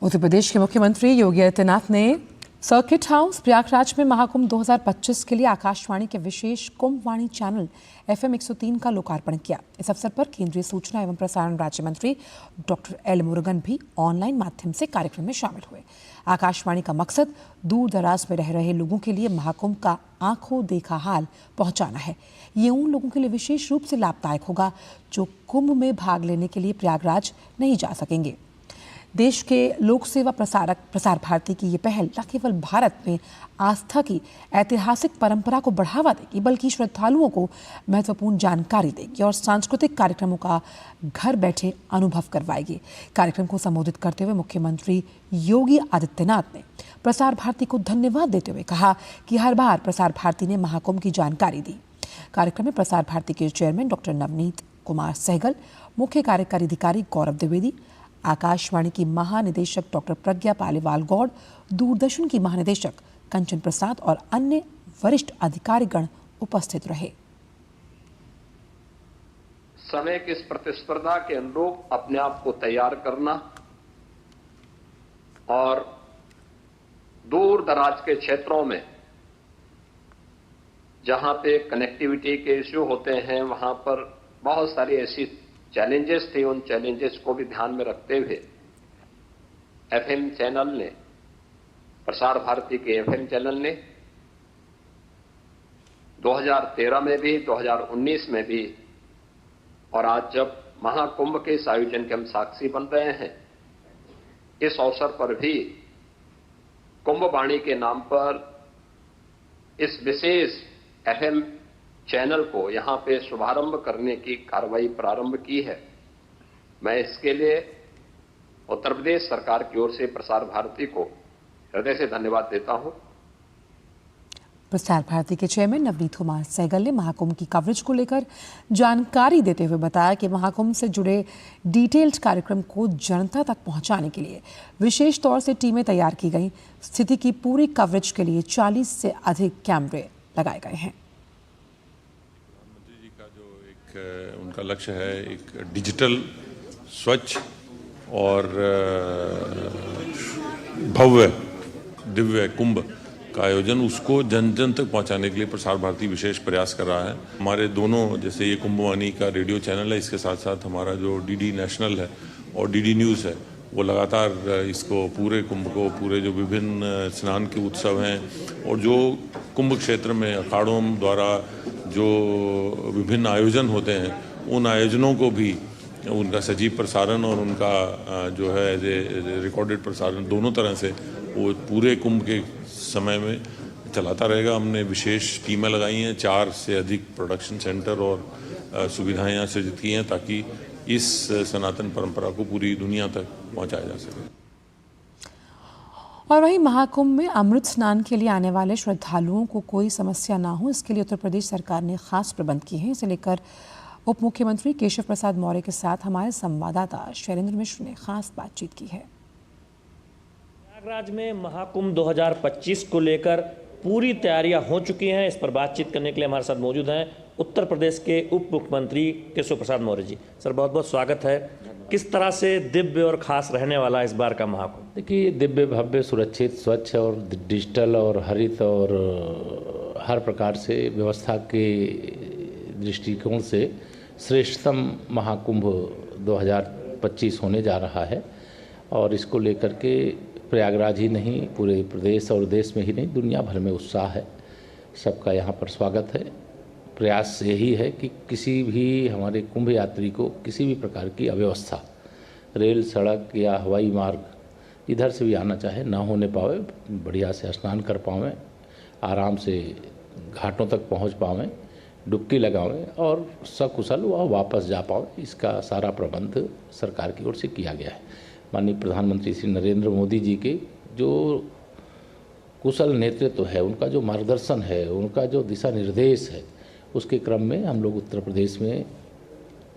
उत्तर प्रदेश के मुख्यमंत्री योगी आदित्यनाथ ने सर्किट हाउस प्रयागराज में महाकुंभ 2025 के लिए आकाशवाणी के विशेष कुंभवाणी चैनल FM 103 का लोकार्पण किया। इस अवसर पर केंद्रीय सूचना एवं प्रसारण राज्य मंत्री डॉक्टर एल मुरुगन भी ऑनलाइन माध्यम से कार्यक्रम में शामिल हुए। आकाशवाणी का मकसद दूर दराज में रह रहे लोगों के लिए महाकुंभ का आंखों देखा हाल पहुंचाना है। ये उन लोगों के लिए विशेष रूप से लाभदायक होगा जो कुंभ में भाग लेने के लिए प्रयागराज नहीं जा सकेंगे। देश के लोक सेवा प्रसारक प्रसार भारती की ये पहल न केवल भारत में आस्था की ऐतिहासिक परंपरा को बढ़ावा देगी बल्कि श्रद्धालुओं को महत्वपूर्ण जानकारी देगी और सांस्कृतिक कार्यक्रमों का घर बैठे अनुभव करवाएगी। कार्यक्रम को संबोधित करते हुए मुख्यमंत्री योगी आदित्यनाथ ने प्रसार भारती को धन्यवाद देते हुए कहा कि हर बार प्रसार भारती ने महाकुंभ की जानकारी दी। कार्यक्रम में प्रसार भारती के चेयरमैन डॉक्टर नवनीत कुमार सहगल, मुख्य कार्यकारी अधिकारी गौरव द्विवेदी, आकाशवाणी की महानिदेशक डॉक्टर प्रज्ञा पालीवाल गौड़, दूरदर्शन की महानिदेशक कंचन प्रसाद और अन्य वरिष्ठ अधिकारीगण उपस्थित रहे। समय की इस प्रतिस्पर्धा के अनुरूप अपने आप को तैयार करना और दूर दराज के क्षेत्रों में जहां पे कनेक्टिविटी के इश्यू होते हैं वहां पर बहुत सारी ऐसी चैलेंजेस थे। उन चैलेंजेस को भी ध्यान में रखते हुए FM चैनल ने, प्रसार भारती के FM चैनल ने 2013 में भी, 2019 में भी और आज जब महाकुंभ के इस आयोजन के हम साक्षी बन रहे हैं, इस अवसर पर भी कुंभवाणी के नाम पर इस विशेष FM चैनल को यहां पे शुभारंभ करने की कार्रवाई प्रारंभ की है। मैं इसके लिए उत्तर प्रदेश सरकार की ओर से प्रसार भारती को हृदय से धन्यवाद देता हूं। प्रसार भारती के चेयरमैन नवनीत कुमार सहगल ने महाकुंभ की कवरेज को लेकर जानकारी देते हुए बताया कि महाकुंभ से जुड़े डिटेल्ड कार्यक्रम को जनता तक पहुंचाने के लिए विशेष तौर से टीमें तैयार की गई। स्थिति की पूरी कवरेज के लिए 40 से अधिक कैमरे लगाए गए हैं। उनका लक्ष्य है एक डिजिटल, स्वच्छ और भव्य दिव्य कुंभ का आयोजन, उसको जन जन तक पहुंचाने के लिए प्रसार भारती विशेष प्रयास कर रहा है। हमारे दोनों, जैसे ये कुंभवाणी का रेडियो चैनल है, इसके साथ साथ हमारा जो DD नेशनल है और DD न्यूज़ है, वो लगातार इसको पूरे कुंभ को, पूरे जो विभिन्न स्नान के उत्सव हैं और जो कुंभ क्षेत्र में अखाड़ों द्वारा जो विभिन्न आयोजन होते हैं, उन आयोजनों को भी उनका सजीव प्रसारण और उनका जो है रिकॉर्डेड प्रसारण, दोनों तरह से वो पूरे कुंभ के समय में चलाता रहेगा। हमने विशेष टीमें लगाई हैं, 4 से अधिक प्रोडक्शन सेंटर और सुविधाएं यहाँ सृजित की हैं ताकि इस सनातन परंपरा को पूरी दुनिया तक पहुँचाया जा सके। और वहीं महाकुंभ में अमृत स्नान के लिए आने वाले श्रद्धालुओं को कोई समस्या ना हो, इसके लिए उत्तर प्रदेश सरकार ने खास प्रबंध किए हैं। इसे लेकर उप मुख्यमंत्री केशव प्रसाद मौर्य के साथ हमारे संवाददाता शैलेंद्र मिश्र ने खास बातचीत की है। प्रयागराज में महाकुंभ 2025 को लेकर पूरी तैयारियां हो चुकी हैं। इस पर बातचीत करने के लिए हमारे साथ मौजूद हैं उत्तर प्रदेश के उप मुख्यमंत्री केशव प्रसाद मौर्य जी। सर, बहुत बहुत स्वागत है। किस तरह से दिव्य और खास रहने वाला इस बार का महाकुंभ? देखिए, दिव्य, भव्य, सुरक्षित, स्वच्छ और डिजिटल और हरित और हर प्रकार से व्यवस्था के दृष्टिकोण से श्रेष्ठतम महाकुंभ 2025 होने जा रहा है और इसको लेकर के प्रयागराज ही नहीं, पूरे प्रदेश और देश में ही नहीं, दुनिया भर में उत्साह है। सबका यहाँ पर स्वागत है। प्रयास यही है कि किसी भी हमारे कुंभ यात्री को किसी भी प्रकार की अव्यवस्था, रेल, सड़क या हवाई मार्ग इधर से भी आना चाहे ना होने पावे, बढ़िया से स्नान कर पावें, आराम से घाटों तक पहुंच पावें, डुबकी लगावें और सकुशल वह वापस जा पावें। इसका सारा प्रबंध सरकार की ओर से किया गया है। माननीय प्रधानमंत्री श्री नरेंद्र मोदी जी के जो कुशल नेतृत्व है, उनका जो मार्गदर्शन है, उनका जो दिशा निर्देश है, उसके क्रम में हम लोग उत्तर प्रदेश में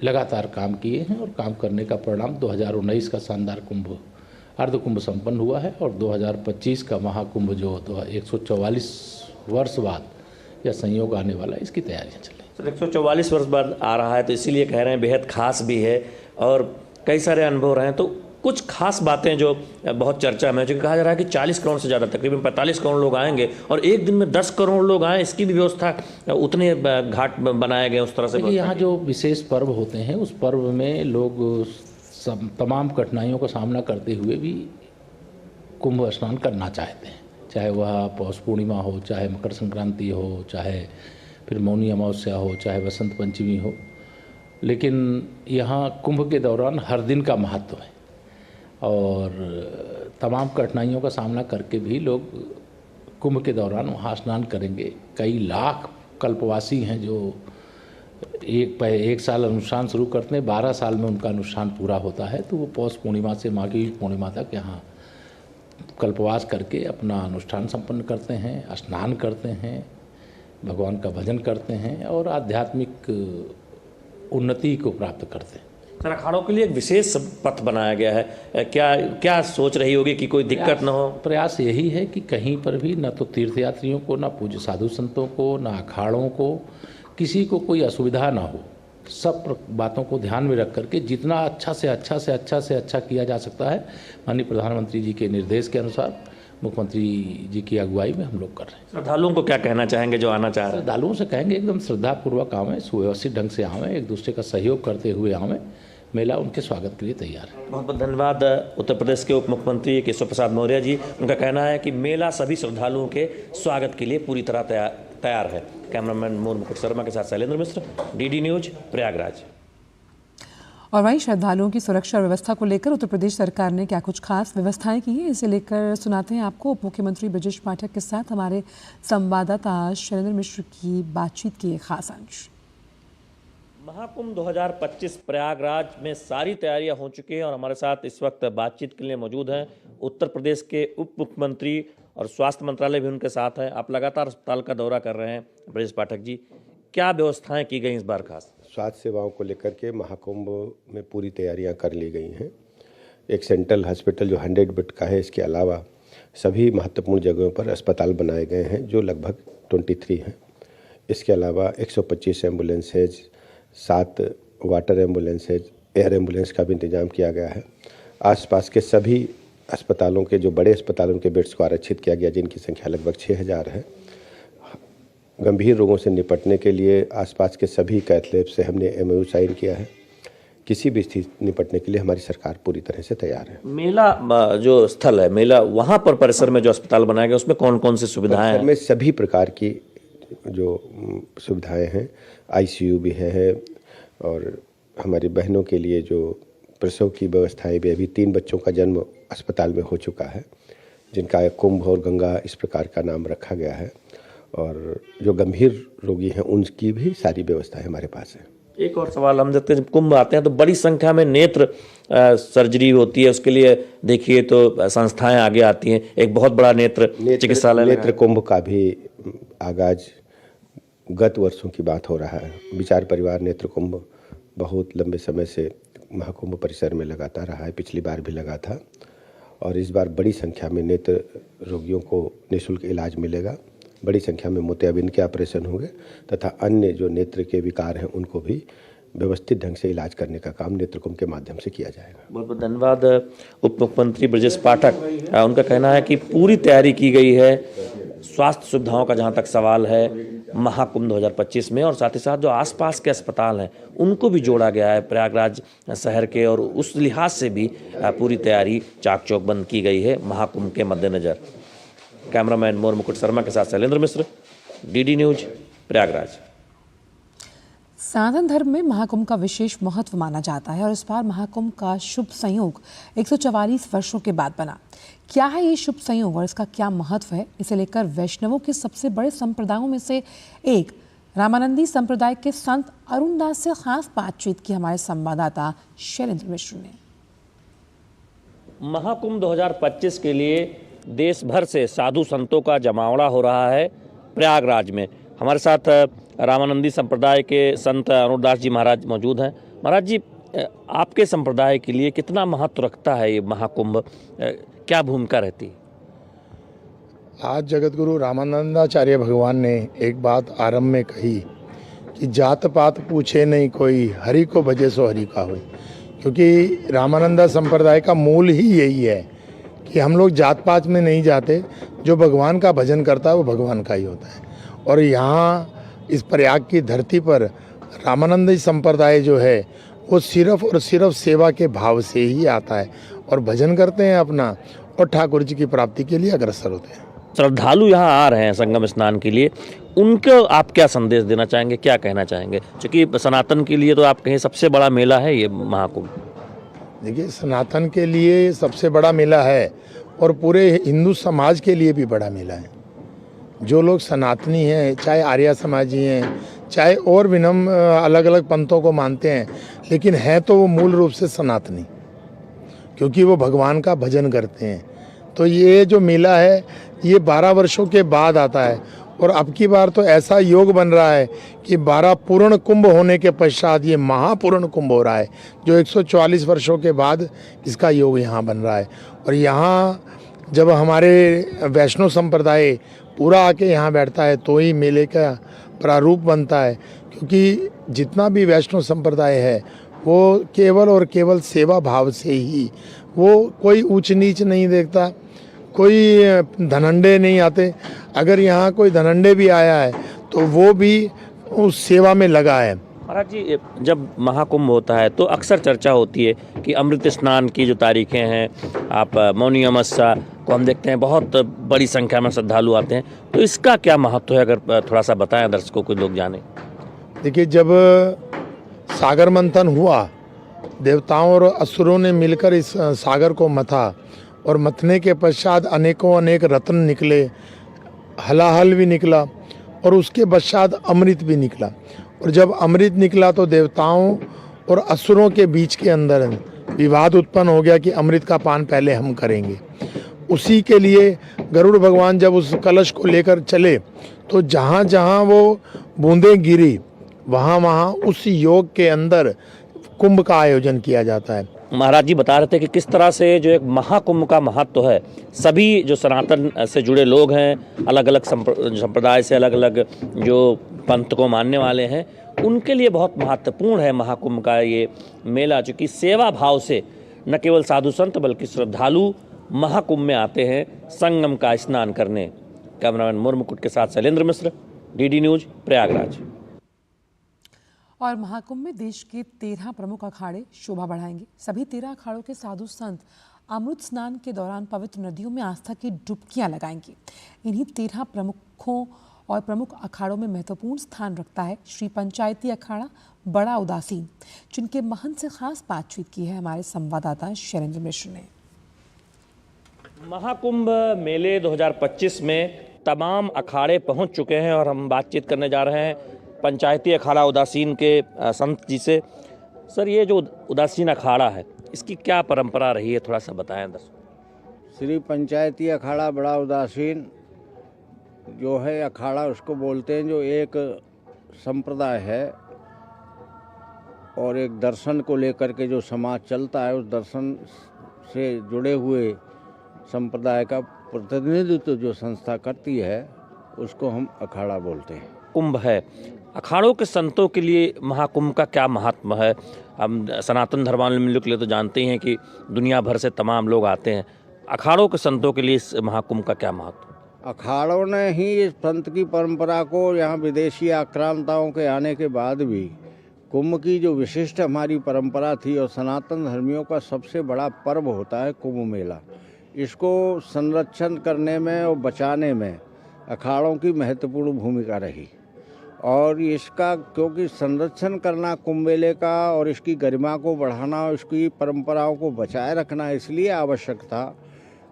लगातार काम किए हैं और काम करने का परिणाम 2019 का शानदार कुंभ, अर्ध कुंभ संपन्न हुआ है और 2025 का महाकुंभ जो 144 वर्ष बाद यह संयोग आने वाला है, इसकी तैयारियां चल रही हैं। 144 वर्ष बाद आ रहा है तो इसीलिए कह रहे हैं बेहद खास भी है और कई सारे अनुभव रहे हैं। तो कुछ खास बातें जो बहुत चर्चा में, जो कहा जा रहा है कि 40 करोड़ से ज़्यादा, तकरीबन 45 करोड़ लोग आएंगे और एक दिन में 10 करोड़ लोग आए, इसकी भी व्यवस्था, उतने घाट बनाए गए उस तरह से। यहाँ जो विशेष पर्व होते हैं उस पर्व में लोग तमाम कठिनाइयों का सामना करते हुए भी कुंभ स्नान करना चाहते हैं, चाहे वह पौष पूर्णिमा हो, चाहे मकर संक्रांति हो, चाहे फिर मौनी अमावस्या हो, चाहे बसंत पंचमी हो। लेकिन यहाँ कुंभ के दौरान हर दिन का महत्व है और तमाम कठिनाइयों का सामना करके भी लोग कुंभ के दौरान वहाँ स्नान करेंगे। कई लाख कल्पवासी हैं जो एक साल अनुष्ठान शुरू करते हैं, 12 साल में उनका अनुष्ठान पूरा होता है, तो वो पौष पूर्णिमा से माघी पूर्णिमा तक यहाँ कल्पवास करके अपना अनुष्ठान संपन्न करते हैं, स्नान करते हैं, भगवान का भजन करते हैं और आध्यात्मिक उन्नति को प्राप्त करते हैं। सर, अखाड़ों के लिए एक विशेष पथ बनाया गया है, क्या सोच रही होगी कि कोई दिक्कत न हो? प्रयास यही है कि कहीं पर भी न तो तीर्थयात्रियों को, न पूज्य साधु संतों को, न अखाड़ों को, किसी को कोई असुविधा ना हो। सब बातों को ध्यान में रख करके जितना अच्छा से अच्छा किया जा सकता है, माननीय प्रधानमंत्री जी के निर्देश के अनुसार मुख्यमंत्री जी की अगुवाई में हम लोग कर रहे हैं। श्रद्धालुओं को क्या कहना चाहेंगे जो आना चाह रहे हैं? श्रद्धालुओं से कहेंगे एकदम श्रद्धापूर्वक आवें, सुव्यवस्थित ढंग से आवें, एक दूसरे का सहयोग करते हुए आवें। मेला उनके स्वागत के लिए तैयार है। बहुत बहुत धन्यवाद उत्तर प्रदेश के उप मुख्यमंत्री केशव प्रसाद मौर्य जी। उनका कहना है कि मेला सभी श्रद्धालुओं के स्वागत के लिए पूरी तरह तैयार है। कैमरामैन मोर मुकुट शर्मा के साथ शैलेंद्र मिश्र, डीडी न्यूज, प्रयागराज। और वहीं श्रद्धालुओं की सुरक्षा और व्यवस्था को लेकर उत्तर प्रदेश सरकार ने क्या कुछ खास व्यवस्थाएं की हैं, इसे लेकर सुनाते हैं आपको उप मुख्यमंत्री ब्रजेश पाठक के साथ हमारे संवाददाता शैलेंद्र मिश्र की बातचीत की एक खास अंश। महाकुंभ 2025 प्रयागराज में सारी तैयारियां हो चुकी हैं और हमारे साथ इस वक्त बातचीत के लिए मौजूद हैं उत्तर प्रदेश के उप मुख्यमंत्री और स्वास्थ्य मंत्रालय भी उनके साथ है। आप लगातार अस्पताल का दौरा कर रहे हैं ब्रजेश पाठक जी, क्या व्यवस्थाएं की गई इस बार खास? स्वास्थ्य सेवाओं को लेकर के महाकुंभ में पूरी तैयारियां कर ली गई हैं। एक सेंट्रल हॉस्पिटल जो 100 बेड का है, इसके अलावा सभी महत्वपूर्ण जगहों पर अस्पताल बनाए गए हैं जो लगभग 23 हैं। इसके अलावा 125 ambulances, 7 water ambulances, air ambulance का भी इंतजाम किया गया है। आसपास के सभी अस्पतालों के, जो बड़े अस्पतालों के बेड्स को आरक्षित किया गया, जिनकी संख्या लगभग 6000 है। गंभीर रोगों से निपटने के लिए आसपास के सभी कैथ लैब से हमने MOU साइन किया है। किसी भी स्थिति निपटने के लिए हमारी सरकार पूरी तरह से तैयार है। मेला जो स्थल है, मेला वहाँ पर परिसर में जो अस्पताल बनाया गया, उसमें कौन कौन सी सुविधाएं हैं? में सभी प्रकार की जो सुविधाएं हैं, ICU भी है और हमारी बहनों के लिए जो प्रसव की व्यवस्थाएं भी, अभी 3 बच्चों का जन्म अस्पताल में हो चुका है, जिनका कुंभ और गंगा इस प्रकार का नाम रखा गया है। और जो गंभीर रोगी हैं उनकी भी सारी व्यवस्था हमारे पास है। एक और सवाल हम देखते हैं, जब कुंभ आते हैं तो बड़ी संख्या में नेत्र सर्जरी होती है, उसके लिए देखिए तो संस्थाएं आगे आती हैं। एक बहुत बड़ा नेत्र चिकित्सालय, नेत्र कुंभ का भी आगाज गत वर्षों की बात हो रहा है। विचार परिवार नेत्र कुंभ बहुत लंबे समय से महाकुंभ परिसर में लगाता रहा है, पिछली बार भी लगा था और इस बार बड़ी संख्या में नेत्र रोगियों को निःशुल्क इलाज मिलेगा। बड़ी संख्या में मोतियाबिंद के ऑपरेशन होंगे तथा अन्य जो नेत्र के विकार हैं उनको भी व्यवस्थित ढंग से इलाज करने का काम नेत्र कुंभ के माध्यम से किया जाएगा। बहुत बहुत धन्यवाद उप मुख्यमंत्री ब्रजेश पाठक। उनका कहना है कि पूरी तैयारी की गई है स्वास्थ्य सुविधाओं का, जहाँ तक सवाल है महाकुंभ 2025 में, और साथ ही साथ जो आसपास के अस्पताल हैं उनको भी जोड़ा गया है प्रयागराज शहर के, और उस लिहाज से भी पूरी तैयारी चाक चौबंद की गई है महाकुंभ के मद्देनजर। कैमरामैन मोर मुकुट शर्मा के साथ शैलेंद्र मिश्र, डीडी न्यूज, प्रयागराज। सनातन धर्म में महाकुंभ का विशेष महत्व माना जाता है और इस बार महाकुंभ का शुभ संयोग 144 वर्षों के बाद बना। क्या है ये शुभ संयोग और इसका क्या महत्व है, इसे लेकर वैष्णवों के सबसे बड़े संप्रदायों में से एक रामानंदी संप्रदाय के संत अरुण दास से खास बातचीत की हमारे संवाददाता शैलेंद्र मिश्र ने। महाकुंभ 2025 के लिए देश भर से साधु संतों का जमावड़ा हो रहा है प्रयागराज में। हमारे साथ रामानंदी संप्रदाय के संत अरुण दास जी महाराज मौजूद हैं। महाराज जी, आपके संप्रदाय के लिए कितना महत्व रखता है ये महाकुंभ, क्या भूमिका रहती है? आज जगतगुरु रामानंदाचार्य भगवान ने एक बात आरंभ में कही कि जात पात पूछे नहीं कोई, हरि को भजे सो हरि का हो। क्योंकि रामानंदा संप्रदाय का मूल ही यही है कि हम लोग जात पात में नहीं जाते, जो भगवान का भजन करता है वो भगवान का ही होता है। और यहाँ इस प्रयाग की धरती पर रामानंदी संप्रदाय जो है वो सिर्फ और सिर्फ सेवा के भाव से ही आता है और भजन करते हैं अपना, और ठाकुर जी की प्राप्ति के लिए अग्रसर होते हैं। श्रद्धालु यहाँ आ रहे हैं संगम स्नान के लिए, उनको आप क्या संदेश देना चाहेंगे, क्या कहना चाहेंगे? क्योंकि सनातन के लिए तो आप कहें सबसे बड़ा मेला है ये महाकुंभ। देखिए, सनातन के लिए सबसे बड़ा मेला है और पूरे हिंदू समाज के लिए भी बड़ा मेला है। जो लोग सनातनी हैं, चाहे आर्य समाजी हैं, चाहे और विनम्र अलग अलग पंथों को मानते हैं, लेकिन हैं तो वो मूल रूप से सनातनी, क्योंकि वो भगवान का भजन करते हैं। तो ये जो मेला है ये 12 वर्षों के बाद आता है और अब की बार तो ऐसा योग बन रहा है कि 12 पूर्ण कुंभ होने के पश्चात ये महापूर्ण कुंभ हो रहा है, जो 144 वर्षों के बाद इसका योग यहाँ बन रहा है। और यहाँ जब हमारे वैष्णव संप्रदाय पूरा आके यहाँ बैठता है तो ही मेले का प्रारूप बनता है, क्योंकि जितना भी वैष्णव संप्रदाय है वो केवल और केवल सेवा भाव से ही, वो कोई ऊंच नीच नहीं देखता, कोई धनंडे नहीं आते। अगर यहाँ कोई धनंडे भी आया है तो वो भी उस सेवा में लगा है। महाराज जी, जब महाकुंभ होता है तो अक्सर चर्चा होती है कि अमृत स्नान की जो तारीखें हैं, आप मौनी अमावस्या को हम देखते हैं बहुत बड़ी संख्या में श्रद्धालु आते हैं, तो इसका क्या महत्व है, अगर थोड़ा सा बताएं दर्शकों को, लोग जाने। देखिए, जब सागर मंथन हुआ, देवताओं और असुरों ने मिलकर इस सागर को मथा और मथने के पश्चात अनेकों अनेक रत्न निकले, हलाहल भी निकला और उसके पश्चात अमृत भी निकला। और जब अमृत निकला तो देवताओं और असुरों के बीच के अंदर विवाद उत्पन्न हो गया कि अमृत का पान पहले हम करेंगे। उसी के लिए गरुड़ भगवान जब उस कलश को लेकर चले तो जहाँ जहाँ वो बूंदें गिरी वहाँ वहाँ उस योग के अंदर कुंभ का आयोजन किया जाता है। महाराज जी बता रहे थे कि किस तरह से जो एक महाकुंभ का महत्व है, सभी जो सनातन से जुड़े लोग हैं, अलग अलग संप्रदाय से, अलग अलग जो पंथ को मानने वाले हैं, उनके लिए बहुत महत्वपूर्ण है महाकुंभ का ये मेला, चूँकि सेवा भाव से न केवल साधु संत बल्कि श्रद्धालु महाकुंभ में आते हैं संगम का स्नान करने। कैमरामैन मुर्मुकुट के साथ शैलेंद्र मिश्र, डीडी न्यूज, प्रयागराज। और महाकुंभ में देश के 13 प्रमुख अखाड़े शोभा बढ़ाएंगे। सभी 13 अखाड़ों के साधु संत अमृत स्नान के दौरान पवित्र नदियों में आस्था की डुबकियां लगाएंगे। इन्हीं 13 प्रमुखों और प्रमुख अखाड़ों में महत्वपूर्ण स्थान रखता है श्री पंचायती अखाड़ा बड़ा उदासीन, जिनके महंत से खास बातचीत की है हमारे संवाददाता शैलेंद्र मिश्र ने। महाकुंभ मेले 2025 में तमाम अखाड़े पहुंच चुके हैं और हम बातचीत करने जा रहे हैं पंचायती अखाड़ा उदासीन के संत जी से। सर, ये जो उदासीन अखाड़ा है इसकी क्या परंपरा रही है, थोड़ा सा बताएं दर्शकों। श्री पंचायती अखाड़ा बड़ा उदासीन जो है अखाड़ा उसको बोलते हैं, जो एक संप्रदाय है और एक दर्शन को लेकर के जो समाज चलता है, उस दर्शन से जुड़े हुए संप्रदाय का प्रतिनिधित्व जो संस्था करती है उसको हम अखाड़ा बोलते हैं। कुंभ है, अखाड़ों के संतों के लिए महाकुंभ का क्या महत्व है? हम सनातन धर्मावलंबी के लिए तो जानते ही हैं कि दुनिया भर से तमाम लोग आते हैं, अखाड़ों के संतों के लिए इस महाकुंभ का क्या महत्व? अखाड़ों ने ही इस पंथ की परंपरा को, यहाँ विदेशी आक्रांताओं के आने के बाद भी कुंभ की जो विशिष्ट हमारी परंपरा थी और सनातन धर्मियों का सबसे बड़ा पर्व होता है कुंभ मेला, इसको संरक्षण करने में और बचाने में अखाड़ों की महत्वपूर्ण भूमिका रही। और इसका क्योंकि संरक्षण करना कुंभ मेले का और इसकी गरिमा को बढ़ाना और इसकी परंपराओं को बचाए रखना इसलिए आवश्यक था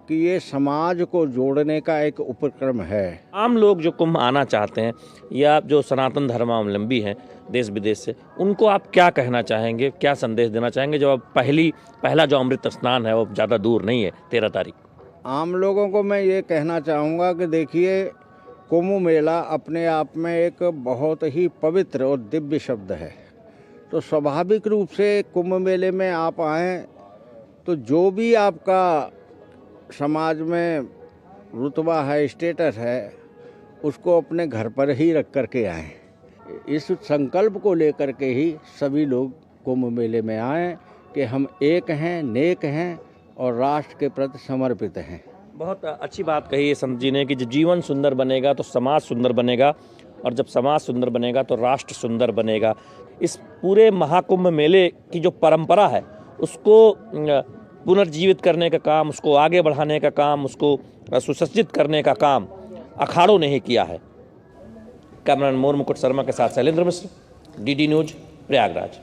कि ये समाज को जोड़ने का एक उपक्रम है। आम लोग जो कुंभ आना चाहते हैं या जो सनातन धर्मावलंबी हैं देश विदेश से, उनको आप क्या कहना चाहेंगे, क्या संदेश देना चाहेंगे? जब पहला जो अमृत स्नान है वो ज़्यादा दूर नहीं है, 13 तारीख। आम लोगों को मैं ये कहना चाहूँगा कि देखिए, कुंभ मेला अपने आप में एक बहुत ही पवित्र और दिव्य शब्द है, तो स्वाभाविक रूप से कुंभ मेले में आप आएँ तो जो भी आपका समाज में रुतबा है, स्टेटस है, उसको अपने घर पर ही रख कर के आएँ। इस संकल्प को लेकर के ही सभी लोग कुंभ मेले में आएँ। कि हम एक हैं, नेक हैं और राष्ट्र के प्रति समर्पित हैं। बहुत अच्छी बात कही है संत जी ने कि जब जीवन सुंदर बनेगा तो समाज सुंदर बनेगा, और जब समाज सुंदर बनेगा तो राष्ट्र सुंदर बनेगा। इस पूरे महाकुंभ मेले की जो परंपरा है उसको पुनर्जीवित करने का काम, उसको आगे बढ़ाने का काम, उसको सुसज्जित करने का काम अखाड़ों ने ही किया है। कैमरामैन मोर मुकुट शर्मा के साथ शैलेंद्र मिश्र, डीडी न्यूज, प्रयागराज।